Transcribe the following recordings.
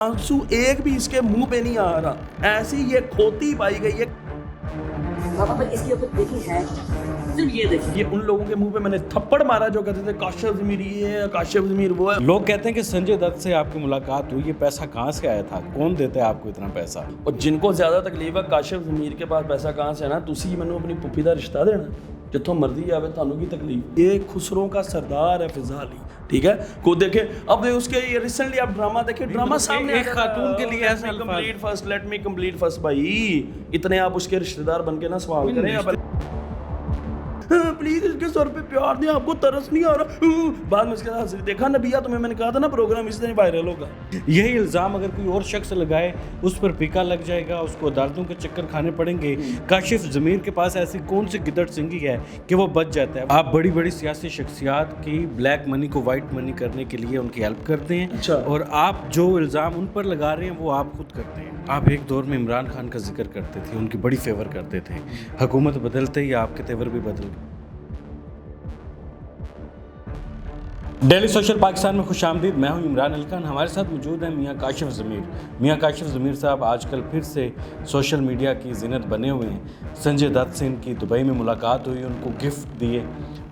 आंसू एक भी इसके मुंह पे नहीं आ रहा, ऐसी ये खोती पाई गई है। पापा पर इसके ऊपर देखी है, सिर्फ ये देखिए। ये उन लोगों के मुंह पे मैंने थप्पड़ मारा जो कहते थे काशिफ ज़मीर ये है, काशिफ ज़मीर वो है। लोग कहते हैं कि संजय दत्त से आपकी मुलाकात हुई, ये पैसा कहाँ से आया था, कौन देता है आपको इतना पैसा? और जिनको ज़्यादा तकलीफ है काशिफ ज़मीर के पास पैसा कहाँ से है ना, तुसी मैनू अपनी पुप्पी दा रिश्ता देना जितों मर्जी आवे, थानू की तकलीफ। ये खुसरों का सरदार है फिजाली, ठीक है। को देखे अब उसके ये रिसेंटली आप ड्रामा देखे, ड्रामा सामने एक खातून के लिए ऐसा complete first, let me complete first भाई, इतने आप उसके रिश्तेदार बन के ना सवाल करें। प्लीज इसके सर पे प्यार नहीं, आपको तरस नहीं आ रहा। बाद में इसके साथ देखा नबिया, तुम्हें मैंने कहा था ना प्रोग्राम इस दिन वायरल होगा। यही इल्ज़ाम अगर कोई और शख्स लगाए उस पर पिका लग जाएगा, उसको अदालतों के चक्कर खाने पड़ेंगे। काशिफ ज़मीर के पास ऐसी कौन सी गिदड़ सिंगी है कि वो बच जाता है? आप बड़ी बड़ी सियासी शख्सियात की ब्लैक मनी को वाइट मनी करने के लिए उनकी हेल्प करते हैं। अच्छा। और आप जो इल्ज़ाम उन पर लगा रहे हैं वो आप खुद करते हैं। आप एक दौर में इमरान खान का जिक्र करते थे, उनकी बड़ी फेवर करते थे। हुकूमत बदलते ही आपके तेवर भी बदल गए। डेली सोशल पाकिस्तान में खुशामदीद। मैं हूं इमरान अली खान, हमारे साथ मौजूद हैं मियाँ काशिफ ज़मीर। मियाँ काशिफ ज़मीर साहब आजकल फिर से सोशल मीडिया की ज़ीनत बने हुए हैं। संजय दत्त से इनकी दुबई में मुलाकात हुई, उनको गिफ्ट दिए,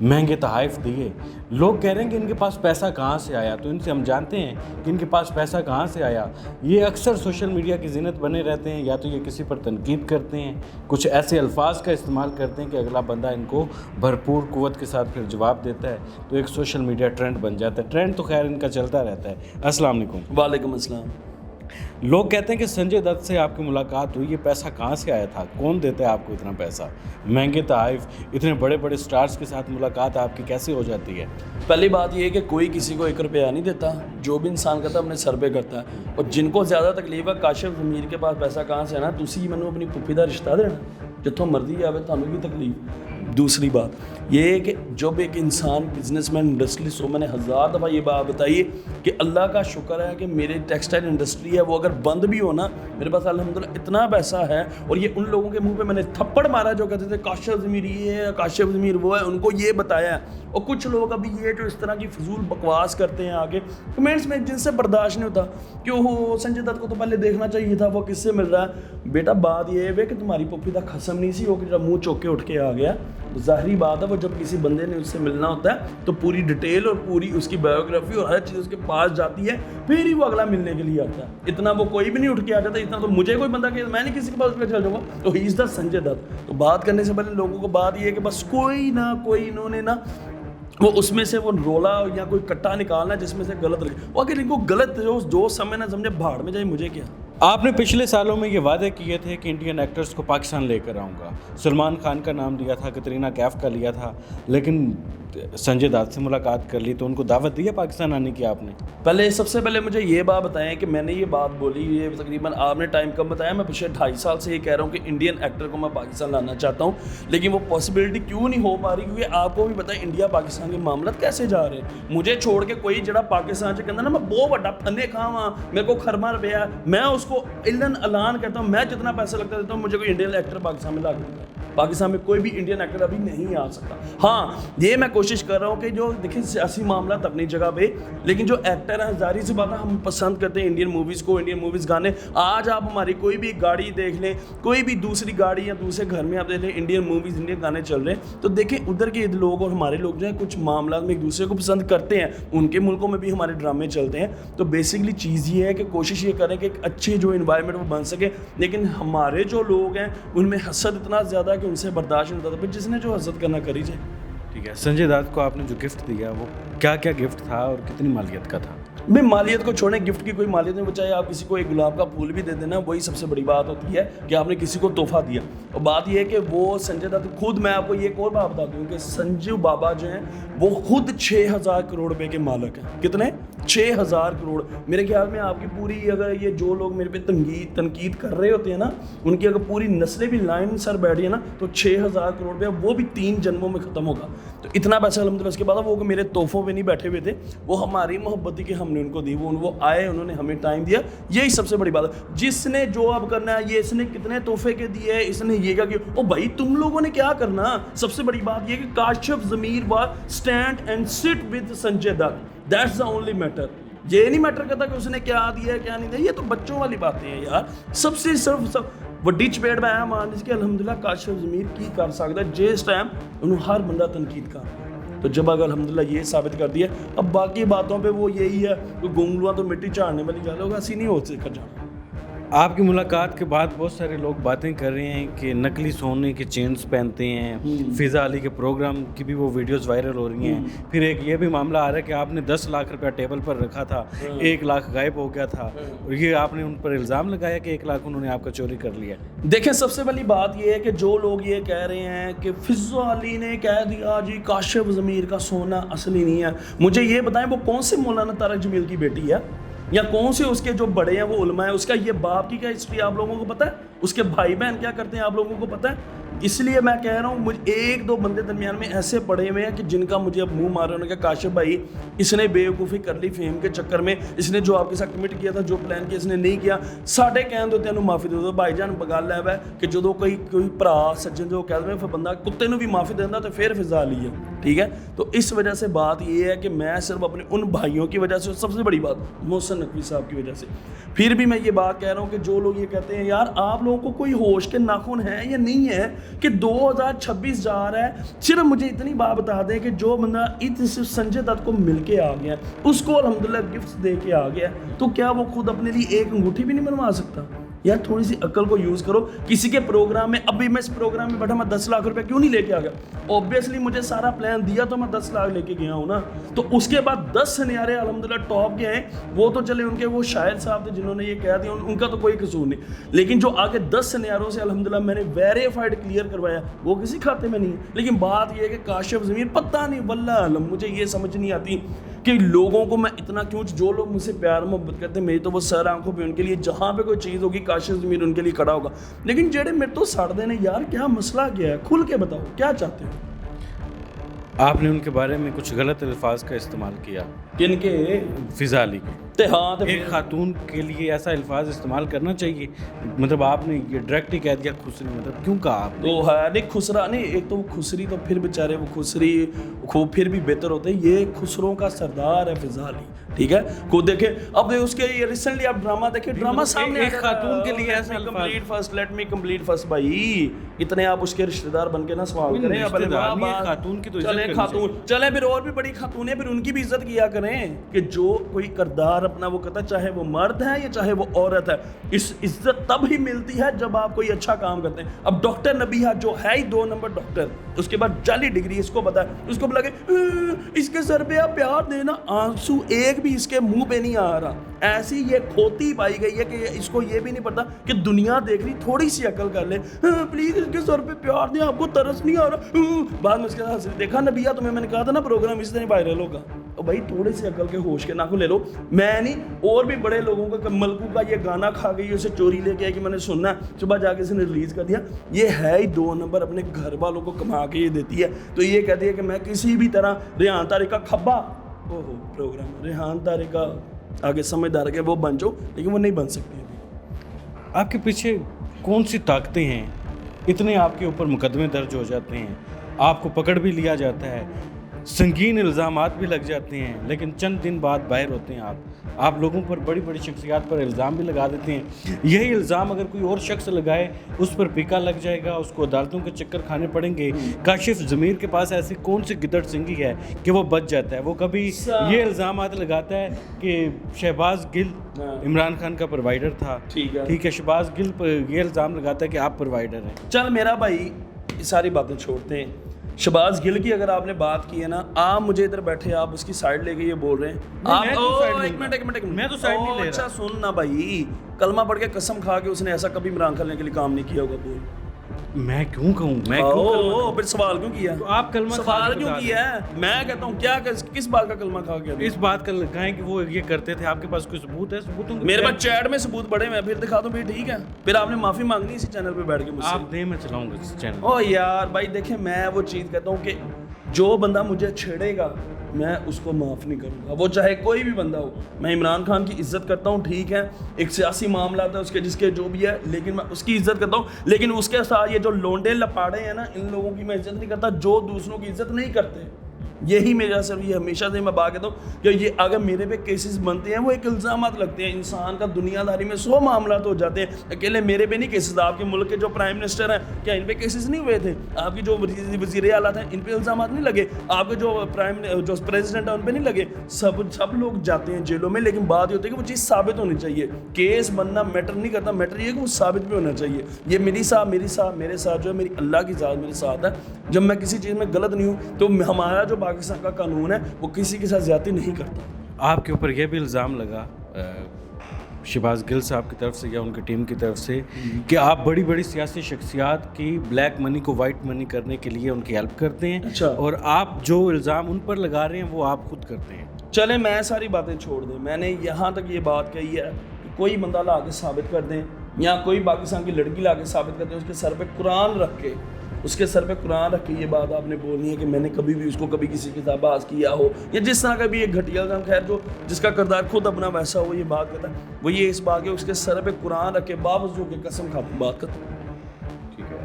महंगे तोहफ़े दिए। लोग कह रहे हैं कि इनके पास पैसा कहाँ से आया, तो इनसे हम जानते हैं कि इनके पास पैसा कहाँ से आया। ये अक्सर सोशल मीडिया की ज़ीनत बने रहते हैं, या तो ये किसी पर तनकीद करते हैं, कुछ ऐसे अल्फाज का इस्तेमाल करते हैं कि अगला बंदा इनको भरपूर क़ुव्वत के साथ फिर जवाब देता है, तो एक सोशल मीडिया ट्रेंड बन जाता है। ट्रेंड तो खैर इनका चलता रहता है। अस्सलाम वालेकुम। वालेकुम अस्सलाम। लोग कहते हैं कि संजय दत्त से आपकी मुलाकात हुई, ये पैसा कहाँ से आया था, कौन देता है आपको इतना पैसा? महंगे तोहफ़े, इतने बड़े बड़े स्टार्स के साथ मुलाकात आपकी कैसे हो जाती है? पहली बात ये है कि कोई किसी को 1 रुपया नहीं देता, जो भी इंसान करता है अपने सर पे करता है। और जिनको ज़्यादा तकलीफ है काशिफ ज़मीर के पास पैसा कहाँ से है ना, तुसी मैनू अपनी पुप्पी दा रिश्ता देना जितों मर्जी आवे, थानू की तकलीफ। दूसरी बात ये है कि जब एक इंसान बिजनेसमैन इंडस्ट्रियलिस्ट हो, मैंने 1000 दफ़ा ये बात बताई है कि अल्लाह का शुक्र है कि मेरे टेक्सटाइल इंडस्ट्री है वो अगर बंद भी हो ना, मेरे पास अल्हम्दुलिल्लाह इतना पैसा है। और ये उन लोगों के मुंह पे मैंने थप्पड़ मारा जो कहते थे काशिफ ज़मीर ये है, काशिफ ज़मीर वो है, उनको ये बताया है। और कुछ लोग अभी ये जो इस तरह की फजूल बकवास करते हैं आगे कमेंट्स में, जिनसे बर्दाश्त नहीं होता कि ओहो संजय दत्त को तो पहले देखना चाहिए था, वो किससे मिल रहा है। बेटा बात ये है कि तुम्हारी पुप्पी का खसम नहीं सी हो कि जब मुँह चौक के उठ के आ गया, तो ज़ाहिरी बात है वो जब किसी बंदे ने उससे मिलना होता है तो पूरी डिटेल और पूरी उसकी बायोग्राफी और हर चीज़ उसके पास जाती है, फिर ही वो अगला मिलने के लिए आता है। इतना वो कोई भी नहीं उठ के आ जाता, इतना तो मुझे कोई बंदा कि मैं नहीं किसी के पास चल जाऊँगा, तो he is the Sanjay Dutt. तो बात करने से पहले लोगों को बात ये है कि बस कोई ना कोई इन्होंने ना वो उसमें से वो रोला या कोई कट्टा निकालना जिसमें से गलत लगे। वो अगर इनको गलत जो समय ना समझे, भाड़ में जाए, मुझे क्या। आपने पिछले सालों में ये वादे किए थे कि इंडियन एक्टर्स को पाकिस्तान लेकर आऊँगा। सलमान खान का नाम लिया था, कतरीना कैफ का लिया था, लेकिन संजय दत्त से मुलाकात कर ली तो उनको दावत दी है पाकिस्तान आने की आपने? पहले सबसे पहले मुझे ये बात बताएं कि मैंने ये बात बोली, ये तकरीबन आपने टाइम कम बताया, मैं पिछले 2.5 साल से ये कह रहा हूँ कि इंडियन एक्टर को मैं पाकिस्तान लाना चाहता हूँ, लेकिन वो पॉसिबिलिटी क्यों नहीं हो पा रही, क्योंकि आपको भी पता है इंडिया पाकिस्तान के मामला कैसे जा रहे हैं। मुझे छोड़ के कोई जरा पाकिस्तान से कहता ना मैं बहुत बड़ा फने खावा, मेरे को खरमा रुपया, मैं उसको इलन ऐलान करता हूँ, मैं जितना पैसा लगता देता हूँ, मुझे कोई इंडियन एक्टर पाकिस्तान में ला देता है। पाकिस्तान में कोई भी इंडियन एक्टर अभी नहीं आ सकता। हाँ, ये मैं कोशिश कर रहा हूँ कि जो देखिए सियासी मामला अपनी जगह पे, लेकिन जो एक्टर हैं जाहिर सी बात है हम पसंद करते हैं इंडियन मूवीज़ को, इंडियन मूवीज़ गाने। आज आप हमारी कोई भी गाड़ी देख लें, कोई भी दूसरी गाड़ी या दूसरे घर में आप देख लें, इंडियन मूवीज़, इंडियन गाने चल रहे हैं, तो देखें उधर के लोग और हमारे लोग जो हैं कुछ मामला में एक दूसरे को पसंद करते हैं, उनके मुल्कों में भी हमारे ड्रामे चलते हैं। तो बेसिकली चीज़ ये है कि कोशिश ये करें कि एक अच्छी जो इन्वायरमेंट वो बन सके, लेकिन हमारे जो लोग हैं उनमें हसद इतना ज़्यादा है कि उनसे बर्दाश्त नहीं होता, फिर जिसने जो हसद करना करी जाए। ठीक है, संजय दत्त को आपने जो गिफ्ट दिया वो क्या क्या गिफ्ट था और कितनी मालियत का था? भाई मालियत को छोड़ें, गिफ्ट की कोई मालियत नहीं, वो चाहे आप किसी को एक गुलाब का फूल भी दे देना, वही सबसे बड़ी बात होती है कि आपने किसी को तोहफा दिया। और बात यह है कि वो संजय दत्त खुद, मैं आपको ये एक और बात बता दूँ कि संजीव बाबा जो हैं वो खुद 6000 करोड़ रुपए के मालिक हैं। कितने? 6000 करोड़। मेरे ख्याल में आपकी पूरी, अगर ये जो लोग मेरे पे तनकीद कर रहे होते हैं ना, उनकी अगर पूरी नस्लें भी लाइन सर बैठी है ना, तो 6000 करोड़ रुपया वो भी 3 जन्मों में ख़त्म होगा। तो इतना पैसा अलहमदुलिल्लाह। उसके बाद वो मेरे तोहफों पे नहीं बैठे हुए थे, वो हमारी मोहब्बत की हमने उनको दी, वो आए, उन्होंने हमें टाइम दिया, यही सबसे बड़ी बात है। जिसने जो अब करना है, ये इसने कितने तोहफे के दिए है, इसने ये क्या किया, ओ भाई तुम लोगों ने क्या करना। सबसे बड़ी बात ये कि Kashif Zameer was stand and sit with Sanjay Dutt, that's the only matter. یہ نہیں میٹر کرتا کہ اس نے کیا دیا ہے کیا نہیں دیا, یہ تو بچوں والی باتیں ہیں یار. سب سے صرف ਵੱਡੀ ਚਪੇੜ ਮੈਂ ਮਾਰਨ ਇਸ ਕਿ ਅਲਹਮਦੁਲਿਲਾ ਕਾਸ਼ਿਫ ਜ਼ਮੀਰ ਕੀ ਕਰ ਸਕਦਾ ਜਿਸ ਟਾइम ਉਹਨੂੰ हर बंदा तनकीद कर रहा है. तो जब अगर अल्हम्दुलिल्लाह ये साबित कर दिया, अब बाकी बातों पे वो यही है कि गोंगलुआ तो मिट्टी झाड़ने वाली गल होगा, ऐसी नहीं हो कर जाना. आपकी मुलाकात के बाद बहुत सारे लोग बातें कर रहे हैं कि नकली सोने के चेन्स पहनते हैं, फ़िज़ा अली के प्रोग्राम की भी वो वीडियोस वायरल हो रही हैं. फिर एक ये भी मामला आ रहा है कि आपने 10 लाख रुपया टेबल पर रखा था, 1 लाख गायब हो गया था, और ये आपने उन पर इल्ज़ाम लगाया कि 1 लाख उन्होंने आपका चोरी कर लिया. देखें, सबसे पहली बात ये है कि जो लोग ये कह रहे हैं कि फ़िज़ा अली ने कह दिया जी काशिफ ज़मीर का सोना असली नहीं है, मुझे ये बताएं वो कौन से मौलाना तारक जमील की बेटी है या कौन से उसके जो बड़े हैं वो उलमा है, उसका ये बाप की क्या हिस्ट्री आप लोगों को पता है, उसके भाई बहन क्या करते हैं आप लोगों को पता है. इसलिए मैं कह रहा हूँ, मुझे 1-2 बंदे दरमियान में ऐसे पड़े हुए हैं कि जिनका मुझे अब मुंह मार रहे हैं कि काशिफ भाई इसने बेवकूफ़ी कर ली फेम के चक्कर में, इसने जो आपके साथ कमिट किया था, जो प्लान किया इसने नहीं किया. साढ़े कहन दो तेनों माफ़ी दे दो भाईजान, गल है कि जो कोई भरा सज्जन जो कह दे फिर बंदा कुत्ते भी माफ़ी देता तो फिर फ़िज़ा अली है. ठीक है, तो इस वजह से बात ये है कि मैं सिर्फ अपने उन भाइयों की वजह से, सबसे बड़ी बात मोहसिन नकवी साहब की वजह से, फिर भी मैं ये बात कह रहा हूँ कि जो लोग ये कहते हैं यार आप लोगों को कोई होश के नाखून है या नहीं है कि 2026 जा रहा है, सिर्फ मुझे इतनी बात बता दें कि जो बंदा सिर्फ संजय दत्त को मिल के आ गया, उसको अल्हम्दुलिल्लाह गिफ्ट्स दे के आ गया, तो क्या वो खुद अपने लिए एक अंगूठी भी नहीं बनवा सकता? यार थोड़ी सी अक्ल को यूज़ करो. किसी के प्रोग्राम में, अभी मैं इस प्रोग्राम में बैठा, मैं 10 लाख रुपए क्यों नहीं लेके आ गया? ऑब्वियसली मुझे सारा प्लान दिया तो मैं 10 लाख लेके गया हूँ ना. तो उसके बाद 10 सिनारे अल्हम्दुलिल्लाह टॉप के हैं, वो तो चले उनके वो शायर साहब थे जिन्होंने ये कह दिया, उनका तो कोई कसूर नहीं, लेकिन जो आगे 10 सिनारों से अल्हम्दुलिल्लाह मैंने वेरीफाइड क्लियर करवाया वो किसी खाते में नहीं है. लेकिन बात ये है कि काशिफ ज़मीर पता नहीं वल्लाह आलम, मुझे ये समझ नहीं आती कि लोगों को मैं इतना क्यों, जो लोग मुझसे प्यार मोहब्बत करते हैं मेरी तो वो सर आंखों पे उनके लिए जहाँ पे कोई चीज़ होगी काशिफ ज़मीर उनके लिए खड़ा होगा. लेकिन जेड़े मेरे तो सड़ देने यार, क्या मसला क्या है, खुल के बताओ क्या चाहते हो. आपने उनके बारे में कुछ गलत अल्फाज का इस्तेमाल किया, किनके? फ़िज़ा अली के. हाँ, तो एक खातून के लिए ऐसा अल्फाज इस्तेमाल करना चाहिए? मतलब आपने ये डायरेक्ट ही कह दिया खुसरी, मतलब क्यों कहा आपने? तो है नहीं खुसरा नहीं, एक तो वो खुसरी तो फिर बेचारे वो खुसरी खूब फिर भी बेहतर होते हैं, ये खुसरों का सरदार है फ़िज़ा अली. ठीक है, को देखे अब उसके ये रिसेंटली आप ड्रामा देखे, ड्रामा सामने एक खातून के लिए ऐसा complete first, let me complete first भाई, इतने आप उसके रिश्तेदार बन के ना सवाल करें. खातून की तो चले खातून चले, फिर और भी बड़ी खातून है, फिर उनकी भी इज्जत किया करें कि जो कोई किरदार अपना वो करता है, चाहे वो मर्द है या चाहे वो औरत है, इस इज्जत तब ही मिलती है जब आप कोई अच्छा काम करते हैं. अब डॉक्टर नबीहा जो है ही 2 नंबर डॉक्टर, उसके बाद जाली डिग्री, इसको पता है, उसको बोला कि इसके सर पे आप प्यार देना, आंसू एक भी इसके मुंह पे नहीं आ रहा. ऐसी ये खोती पाई गई है कि इसको ये भी नहीं पता कि दुनिया देख रही, थोड़ी सी अकल कर ले, प्लीज इसके सर पे प्यार दे, आपको तरस नहीं आ रहा. बाद में उसके साथ देखा नबिया, तुम्हें मैंने कहा था ना प्रोग्राम इस दिन वायरल होगा. और भाई थोड़े से अकल के होश के नाखून ले लो. मैं नहीं, और भी बड़े लोगों का, मलकू का ये गाना खा गई, उसे चोरी लेके आई कि मैंने सुनना, सुबह जाके इसने रिलीज़ कर दिया. ये है ही 2 नंबर, अपने घर वालों को कमा के ये देती है. तो ये कहती है कि मैं किसी भी तरह रेहान तारिक का खब्बा, ओहो प्रोग्राम रेहान तारिक का आगे समझदार के वो बन जाओ, लेकिन वो नहीं बन सकती अभी. आपके पीछे कौन सी ताकतें हैं, इतने आपके ऊपर मुकदमे दर्ज हो जाते हैं, आपको पकड़ भी लिया जाता है, संगीन इल्ज़ामात भी लग जाते हैं, लेकिन चंद दिन बाद बाहर होते हैं आप लोगों पर, बड़ी बड़ी शख्सियात पर इल्ज़ाम भी लगा देते हैं. यही इल्ज़ाम अगर कोई और शख्स लगाए उस पर पिका लग जाएगा, उसको अदालतों के चक्कर खाने पड़ेंगे. काशिफ ज़मीर के पास ऐसी कौन सी गिदड़ सिंगी है कि वो बच जाता है? वो कभी ये इल्ज़ामात लगाता है कि शहबाज गिल इमरान खान का प्रोवाइडर था, ठीक है, शहबाज गिल पर ये इल्ज़ाम लगाता है कि आप प्रोवाइडर हैं. चल मेरा भाई सारी बातें छोड़ते हैं. शहबाज गिल की अगर आपने बात की है ना, आप मुझे इधर बैठे आप उसकी साइड लेके ये बोल रहे हैं, आप एक मिनट मैं तो साइड नहीं ले रहा. अच्छा सुन ना भाई, कलमा पढ़ के कसम खा के उसने ऐसा कभी इमरान खान के लिए काम नहीं किया होगा. बोल मैं क्यों कहूँ, मैं क्यों फिर सवाल क्यों किया? तो आप कलमा सवाल क्यों किया है? मैं कहता हूँ क्या किस बात का कलमा खा गया? इस बात का लगाएं कि वो ये करते थे. आपके पास कोई सबूत है? सबूतों मेरे पास चैट में सबूत बड़े हैं, फिर दिखा दूं फिर ठीक है. फिर आपने माफी मांगनी इसी चैनल पे बैठ के मुझसे. आप दे, मैं चलाऊंगा इस चैनल. ओ यार भाई देखें, मैं वो चीज़ कहता हूँ कि जो बंदा मुझे छेड़ेगा मैं उसको माफ़ नहीं करूँगा, वो चाहे कोई भी बंदा हो. मैं इमरान खान की इज़्ज़त करता हूँ, ठीक है, एक सियासी मामला था उसके जिसके जो भी है, लेकिन मैं उसकी इज़्ज़त करता हूँ. लेकिन उसके साथ ये जो लोंडे लपाड़े हैं ना, इन लोगों की मैं इज़्ज़त नहीं करता जो दूसरों की इज़्ज़त नहीं करते. یہی میرا صرف یہ ہمیشہ سے میں بات کہتا ہوں کہ یہ اگر میرے پہ کیسز بنتے ہیں وہ ایک الزامات لگتے ہیں. انسان کا دنیا داری میں 100 معاملات ہو جاتے ہیں, اکیلے میرے پہ نہیں کیسز. آپ کے ملک کے جو پرائم منسٹر ہیں کیا ان پہ کیسز نہیں ہوئے تھے؟ آپ کی جو وزیر اعلیٰ ہیں ان پہ الزامات نہیں لگے؟ آپ کے جو پریزیڈنٹ ہیں ان پہ نہیں لگے؟ سب لوگ جاتے ہیں جیلوں میں, لیکن بات یہ ہوتی ہے کہ وہ چیز ثابت ہونی چاہیے. کیس بننا میٹر نہیں کرتا, میٹر یہ ہے کہ وہ ثابت بھی ہونا چاہیے. یہ میرے ساتھ جو ہے میری اللہ کی ذات میرے ساتھ ہے. جب میں کسی چیز میں غلط نہیں ہوں تو ہمارا جو پاکستان کا قانون ہے وہ کسی کے ساتھ زیادتی نہیں کرتا. آپ کے اوپر یہ بھی الزام لگا شہباز گل صاحب کی طرف سے یا ان کی ٹیم کی طرف سے کہ آپ بڑی بڑی سیاسی شخصیات کی بلیک منی کو وائٹ منی کرنے کے لیے ان کی ہیلپ کرتے ہیں. اچھا. اور آپ جو الزام ان پر لگا رہے ہیں وہ آپ خود کرتے ہیں. چلیں میں ساری باتیں چھوڑ دیں. میں نے یہاں تک یہ بات کہی ہے کہ کوئی بندہ لا کے ثابت کر دیں یا کوئی پاکستان کی لڑکی لا کے ثابت کر دیں, اس کے سر پہ قرآن رکھ کے یہ بات آپ نے بولنی ہے کہ میں نے کبھی بھی اس کو کبھی کسی کے ساتھ باز کیا ہو یا جس طرح کا بھی ایک گھٹیا الزام. خیر جو جس کا کردار خود اپنا ویسا ہو یہ بات کرتا ہے وہ یہ اس بات کے اس کے سر پہ قرآن رکھ کے باوجود کے قسم کھا بات کرتا ہے.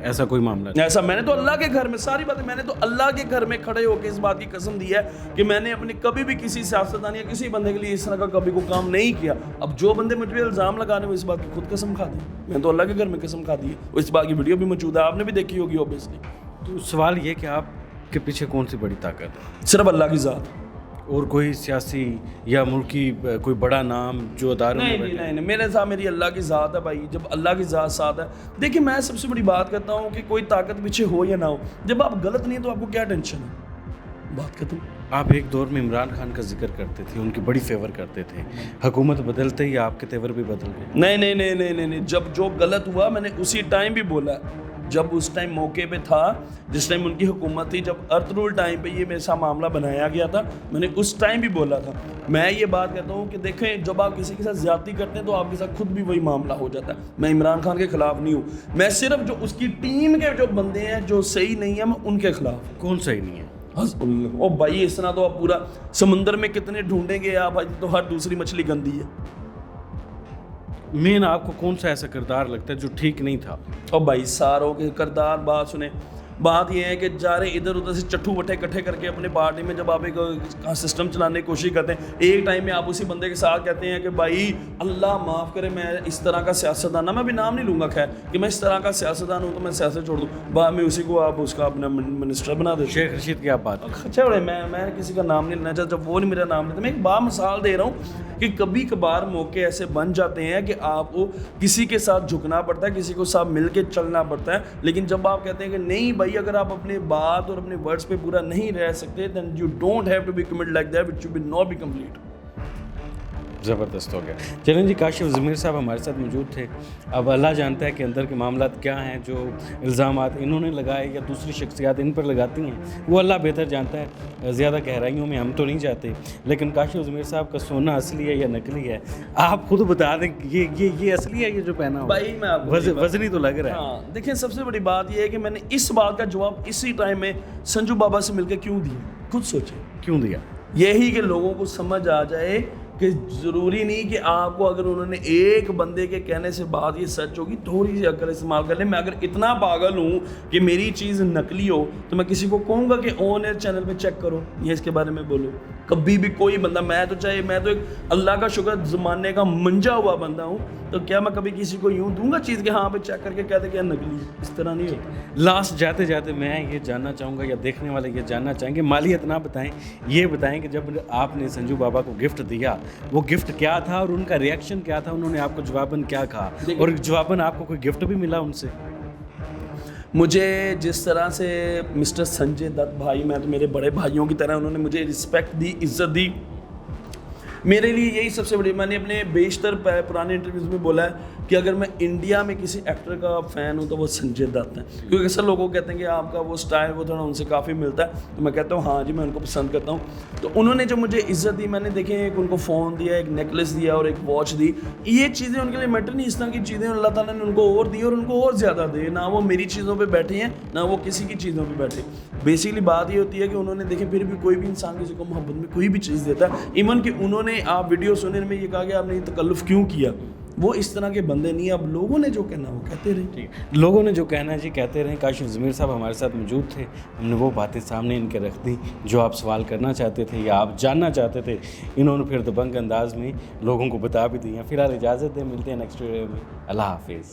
ایسا کوئی معاملہ نہیں. ایسا میں نے تو اللہ کے گھر میں ساری باتیں میں نے تو اللہ کے گھر میں کھڑے ہو کے اس بات کی قسم دی ہے کہ میں نے اپنے کبھی بھی کسی سیاستدان یا کسی بندے کے لیے اس طرح کا کبھی کوئی کام نہیں کیا. اب جو بندے مجھ پہ الزام لگانے وہ اس بات کی خود قسم کھا دیں. میں تو اللہ کے گھر میں قسم کھا دی ہے. اس بات کی ویڈیو بھی موجود ہے, آپ نے بھی دیکھی ہوگی اوبیسلی. تو سوال یہ کہ آپ کے پیچھے کون سی بڑی طاقت ہے؟ صرف اللہ کی ذات. اور کوئی سیاسی یا ملکی کوئی بڑا نام جو اداروں میں نہیں, میرے ساتھ میری اللہ کی ذات ہے بھائی. جب اللہ کی ذات ساتھ ہے, دیکھیں میں سب سے بڑی بات کرتا ہوں کہ کوئی طاقت پیچھے ہو یا نہ ہو, جب آپ غلط نہیں تو آپ کو کیا ٹینشن ہے؟ بات کرتا ہوں. آپ ایک دور میں عمران خان کا ذکر کرتے تھے, ان کی بڑی فیور کرتے تھے. حکومت بدلتے ہی آپ کے تیور بھی بدل گئے. نہیں. جب جو غلط ہوا میں نے اسی ٹائم بھی بولا. جب اس ٹائم موقع پہ تھا جس ٹائم ان کی حکومت تھی, جب ارتھ رول ٹائم پہ یہ میرے ساتھ معاملہ بنایا گیا تھا, میں نے اس ٹائم بھی بولا تھا. میں یہ بات کہتا ہوں کہ دیکھیں جب آپ کسی کے ساتھ زیادتی کرتے ہیں تو آپ کے ساتھ خود بھی وہی معاملہ ہو جاتا ہے. میں عمران خان کے خلاف نہیں ہوں, میں صرف جو اس کی ٹیم کے جو بندے ہیں جو صحیح نہیں ہیں میں ان کے خلاف. کون صحیح نہیں ہے؟ او بھائی اس طرح تو آپ پورا سمندر میں کتنے ڈھونڈیں گے آپ, تو ہر دوسری مچھلی گندی ہے. مین آپ کو کون سا ایسا کردار لگتا ہے جو ٹھیک نہیں تھا؟ اور بھائی ساروں کے کردار بات سنیں. بات یہ ہے کہ جا رہے ادھر ادھر سے چٹھو بٹھے اکٹھے کر کے اپنے پارٹی میں جب آپ ایک سسٹم چلانے کی کوشش کرتے ہیں, ایک ٹائم میں آپ اسی بندے کے ساتھ کہتے ہیں کہ بھائی اللہ معاف کرے میں اس طرح کا سیاستدان, میں بھی نام نہیں لوں گا خیر کہ میں اس طرح کا سیاستدان ہوں تو میں سیاست چھوڑ دوں, بعد میں اسی کو آپ اس کا اپنا منسٹر بنا دیں. شیخ رشید کی آپ بات اچھا میں کسی کا نام نہیں لینا چاہتا, جب وہ نہیں میرا نام لیتا. میں ایک بار مثال دے رہا ہوں کہ کبھی کبھار موقع ایسے بن جاتے ہیں کہ آپ کو کسی کے ساتھ جھکنا پڑتا ہے, کسی کو ساتھ مل کے چلنا پڑتا ہے. لیکن جب آپ کہتے ہیں کہ نہیں بھائی اگر آپ اپنے بات اور اپنے ورڈز پہ پورا نہیں رہ سکتے then you don't have to be committed like that which will not be complete. زبردست ہو گیا. چلیں جی, کاشف ضمیر صاحب ہمارے ساتھ موجود تھے. اب اللہ جانتا ہے کہ اندر کے معاملات کیا ہیں, جو الزامات انہوں نے لگائے یا دوسری شخصیات ان پر لگاتی ہیں وہ اللہ بہتر جانتا ہے. زیادہ گہرائیوں میں ہم تو نہیں جاتے, لیکن کاشف ضمیر صاحب کا سونا اصلی ہے یا نقلی ہے آپ خود بتا دیں. یہ اصلی ہے یہ جو پہنا ہوا بھائی میں آپ کو وزنی تو لگ رہا ہے. ہاں دیکھیں سب سے بڑی بات یہ ہے کہ میں نے اس بات کا جواب اسی ٹائم میں سنجو بابا سے مل کے کیوں دیا, خود سوچیں کیوں دیا. یہی کہ لوگوں کو سمجھ آ جائے کہ ضروری نہیں کہ آپ کو اگر انہوں نے ایک بندے کے کہنے سے بات یہ سچ ہوگی, تھوڑی سی عقل استعمال کر لیں. میں اگر اتنا پاگل ہوں کہ میری چیز نقلی ہو تو میں کسی کو کہوں گا کہ آن ایئر چینل پہ چیک کرو یہ اس کے بارے میں بولو. کبھی بھی کوئی بندہ, میں تو ایک اللہ کا شکر زمانے کا منجا ہوا بندہ ہوں, تو کیا میں کبھی کسی کو یوں دوں گا چیز کہ ہاں پہ چیک کر کے کہتے کہ نقلی ہے؟ اس طرح نہیں ہوتا. لاسٹ جاتے جاتے میں یہ جاننا چاہوں گا یا دیکھنے والے یہ جاننا چاہیں گے, مالیت نہ بتائیں, یہ بتائیں کہ جب آپ نے سنجو بابا کو گفٹ دیا وہ گفٹ کیا تھا اور ان کا ریئیکشن کیا تھا, انہوں نے آپ کو جواباً کیا کہا, اور جواباً آپ کو کوئی گفٹ بھی ملا ان سے؟ مجھے جس طرح سے مسٹر سنجے دت بھائی, میں تو میرے بڑے بھائیوں کی طرح, انہوں نے مجھے رسپیکٹ دی, عزت دی. میرے لیے یہی سب سے بڑی, میں نے اپنے بیشتر پرانے انٹرویوز میں بولا ہے کہ اگر میں انڈیا میں کسی ایکٹر کا فین ہوں تو وہ سنجے دت ہیں, کیونکہ اکثر لوگوں کو کہتے ہیں کہ آپ کا وہ سٹائل وہ تھوڑا ان سے کافی ملتا ہے, تو میں کہتا ہوں ہاں جی میں ان کو پسند کرتا ہوں. تو انہوں نے جو مجھے عزت دی, میں نے دیکھیں ایک ان کو فون دیا, ایک نیکلس دیا اور ایک واچ دی, یہ چیزیں ان کے لیے میٹر نہیں, اس طرح کی چیزیں اللہ تعالیٰ نے ان کو اور دی اور ان کو اور زیادہ دی. نہ وہ میری چیزوں پہ بیٹھے ہیں نہ وہ کسی کی چیزوں پہ بیٹھے. بیسکلی بات یہ ہوتی ہے کہ انہوں نے دیکھیں پھر بھی کوئی بھی انسان کسی کو محبت میں کوئی بھی چیز دیتا ہے, ایون کہ انہوں نے آپ ویڈیو سننے میں یہ کہا کہ آپ نے یہ تکلف کیوں کیا, وہ اس طرح کے بندے نہیں. اب لوگوں نے جو کہنا وہ کہتے رہے. ٹھیک لوگوں نے جو کہنا ہے جی کہتے رہیں. کاشف ضمیر صاحب ہمارے ساتھ موجود تھے, ہم نے وہ باتیں سامنے ان کے رکھ دیں جو آپ سوال کرنا چاہتے تھے یا آپ جاننا چاہتے تھے. انہوں نے پھر دبنگ انداز میں لوگوں کو بتا بھی دی ہیں. فی الحال اجازت دیں, ملتے ہیں نیکسٹ ویڈیو میں. اللہ حافظ.